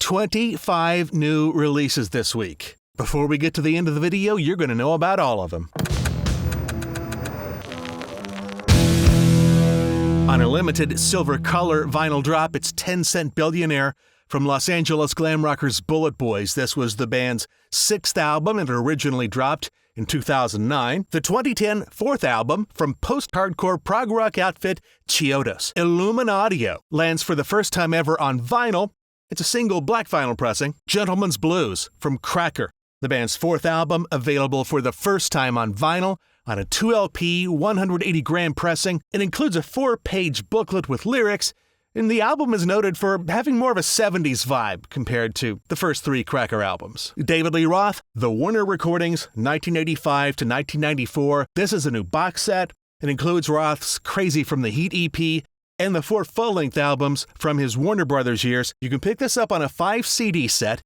25 new releases this week. Before we get to the end of the video, you're going to know about all of them. On a limited silver color vinyl drop, it's Cent Billionaire from Los Angeles glam rockers Bulletboys. This was the band's 6th album and originally dropped in 2009. The 2010 4th album from post-hardcore prog rock outfit CHIODOS. Illuminaudio lands for the first time ever on vinyl. It's a single black vinyl pressing. Gentleman's Blues from Cracker, the band's 4th album, available for the first time on vinyl on a 2LP 180-gram pressing. It includes a 4-page booklet with lyrics, and the album is noted for having more of a 70s vibe compared to the first 3 Cracker albums. David Lee Roth, The Warner Recordings, 1985 to 1994. This is a new box set. It includes Roth's Crazy from the Heat EP and the 4 full-length albums from his Warner Brothers years. You can pick this up on a 5-CD set.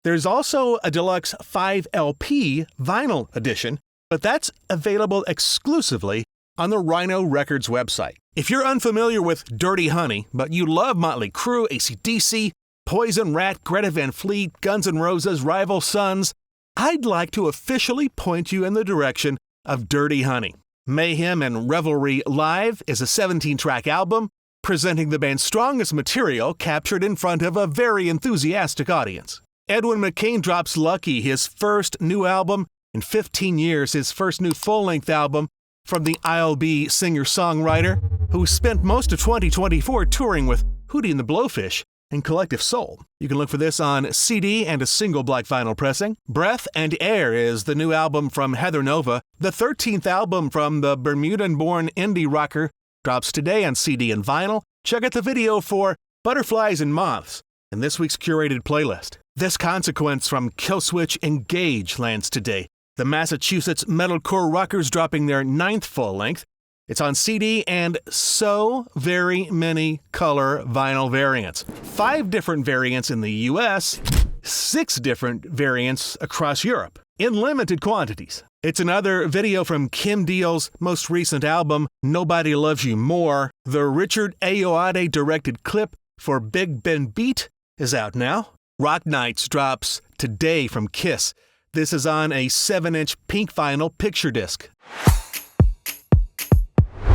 There's also a deluxe 5LP vinyl edition, but that's available exclusively on the Rhino Records website. If you're unfamiliar with Dirty Honey, but you love Motley Crue, AC/DC, Poison, Rat, Greta Van Fleet, Guns N' Roses, Rival Sons, I'd like to officially point you in the direction of Dirty Honey. MAYHEM and REVELRY Live is a 17-track album presenting the band's strongest material captured in front of a very enthusiastic audience. Edwin McCain drops Lucky, his first new album in 15 years, his first new full-length album from the ILB singer-songwriter who spent most of 2024 touring with Hootie and the Blowfish and Collective Soul. You can look for this on CD and a single black vinyl pressing. Breath and Air is the new album from Heather Nova. The 13th album from the Bermudan-born indie rocker drops today on CD and vinyl. Check out the video for Butterflies and Moths in this week's curated playlist. This Consequence from Killswitch Engage lands today. The Massachusetts metalcore rockers dropping their 9th full-length. It's on CD and so very many color vinyl variants. 5 different variants in the US, 6 different variants across Europe, in limited quantities. It's another video from Kim Deal's most recent album, Nobody Loves You More. The Richard Ayoade directed clip for Big Ben Beat is out now. Rock Nights drops today from Kiss. This is on a 7-inch pink vinyl picture disc.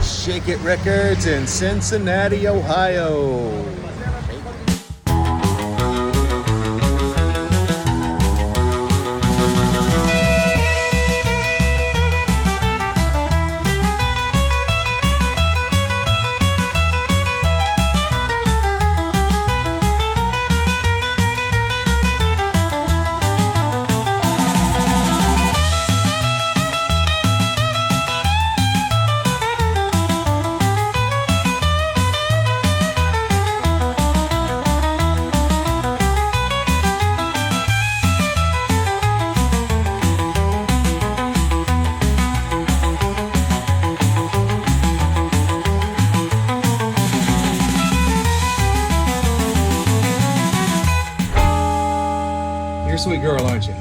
Shake It Records in Cincinnati, Ohio. You're a sweet girl, aren't you?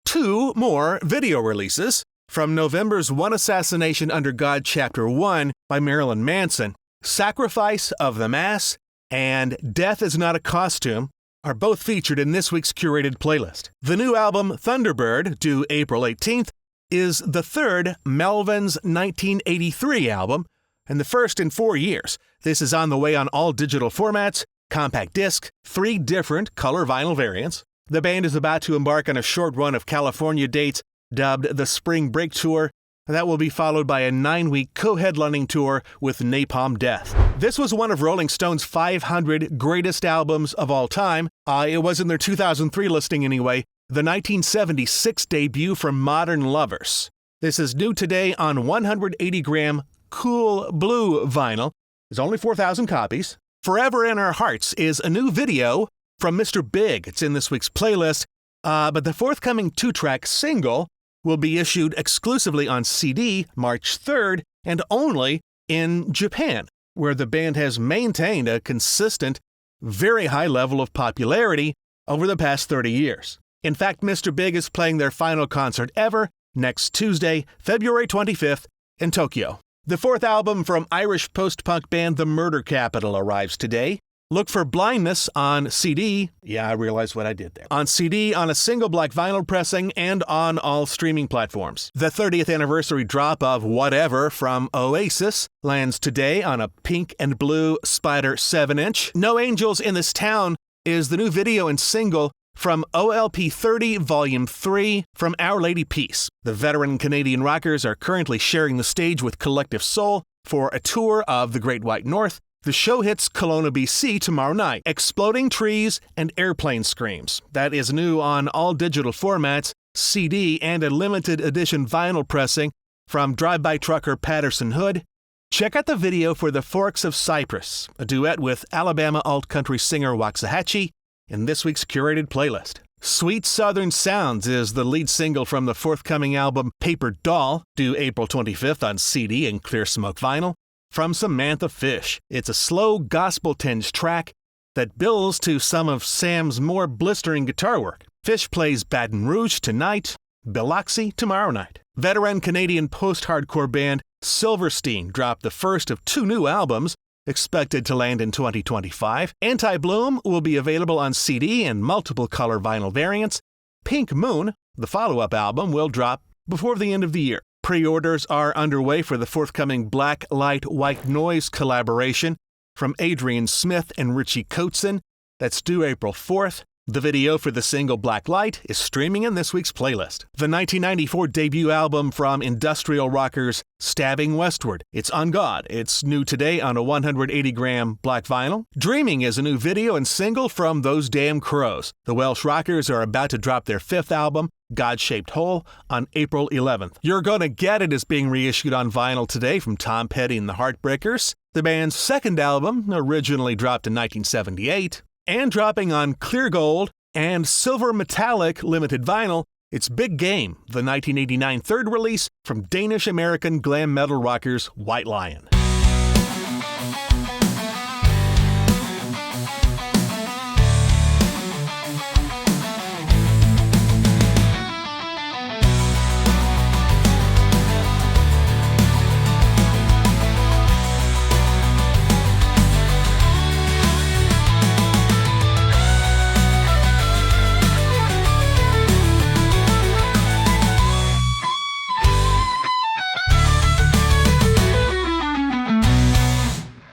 2 more video releases from November's One Assassination Under God Chapter 1 by Marilyn Manson. Sacrifice of the Mass and Death is Not a Costume are both featured in this week's curated playlist. The new album Thunderbird, due April 18th, is the 3rd Melvin's 1983 album and the first in 4 years. This is on the way on all digital formats, compact disc, 3 different color vinyl variants. The band is about to embark on a short run of California dates dubbed the Spring Break Tour. That will be followed by a 9-week co-headlining tour with Napalm Death. This was one of Rolling Stone's 500 greatest albums of all time. It was in their 2003 listing anyway. The 1976 debut from Modern Lovers. This is new today on 180-gram Cool Blue vinyl. There's only 4,000 copies. Forever in Our Hearts is a new video from Mr. Big. It's in this week's playlist, but the forthcoming 2-track single will be issued exclusively on CD March 3rd and only in Japan, where the band has maintained a consistent, very high level of popularity over the past 30 years. In fact, Mr. Big is playing their final concert ever next Tuesday, February 25th in Tokyo. The 4th album from Irish post-punk band The Murder Capital arrives today. Look for Blindness on CD. Yeah, I realized what I did there. On CD, on a single black vinyl pressing, and on all streaming platforms. The 30th anniversary drop of Whatever from Oasis lands today on a pink and blue Spider 7-inch. No Angels in This Town is the new video and single from OLP 30 Volume 3 from Our Lady Peace. The veteran Canadian rockers are currently sharing the stage with Collective Soul for a tour of the Great White North. The show hits Kelowna, BC tomorrow night. Exploding Trees and Airplane Screams. That is new on all digital formats, CD, and a limited edition vinyl pressing from drive-by trucker Patterson Hood. Check out the video for The Forks of Cypress, a duet with Alabama alt-country singer Waxahachie, in this week's curated playlist. Sweet Southern Sounds is the lead single from the forthcoming album Paper Doll, due April 25th on CD and Clear Smoke vinyl. From Samantha Fish, it's a slow gospel-tinged track that builds to some of Sam's more blistering guitar work. Fish plays Baton Rouge tonight, Biloxi tomorrow night. Veteran Canadian post-hardcore band Silverstein dropped the first of 2 new albums, expected to land in 2025. Anti-Bloom will be available on CD and multiple color vinyl variants. Pink Moon, the follow-up album, will drop before the end of the year. Pre-orders are underway for the forthcoming Black Light White Noise collaboration from Adrian Smith and Richie Kotzen. That's due April 4th. The video for the single Black Light is streaming in this week's playlist. The 1994 debut album from industrial rockers Stabbing Westward. It's On God. It's new today on a 180-gram black vinyl. Dreaming is a new video and single from Those Damn Crows. The Welsh rockers are about to drop their 5th album, God-Shaped Hole, on April 11th. You're Gonna Get It is being reissued on vinyl today from Tom Petty and the Heartbreakers. The band's 2nd album, originally dropped in 1978. And dropping on Clear Gold and Silver Metallic limited vinyl, it's Big Game, the 1989 third release from Danish-American glam metal rockers White Lion.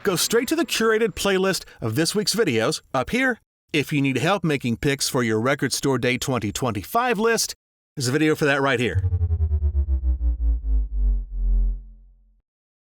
Go straight to the curated playlist of this week's videos up here. If you need help making picks for your Record Store Day 2025 list, there's a video for that right here.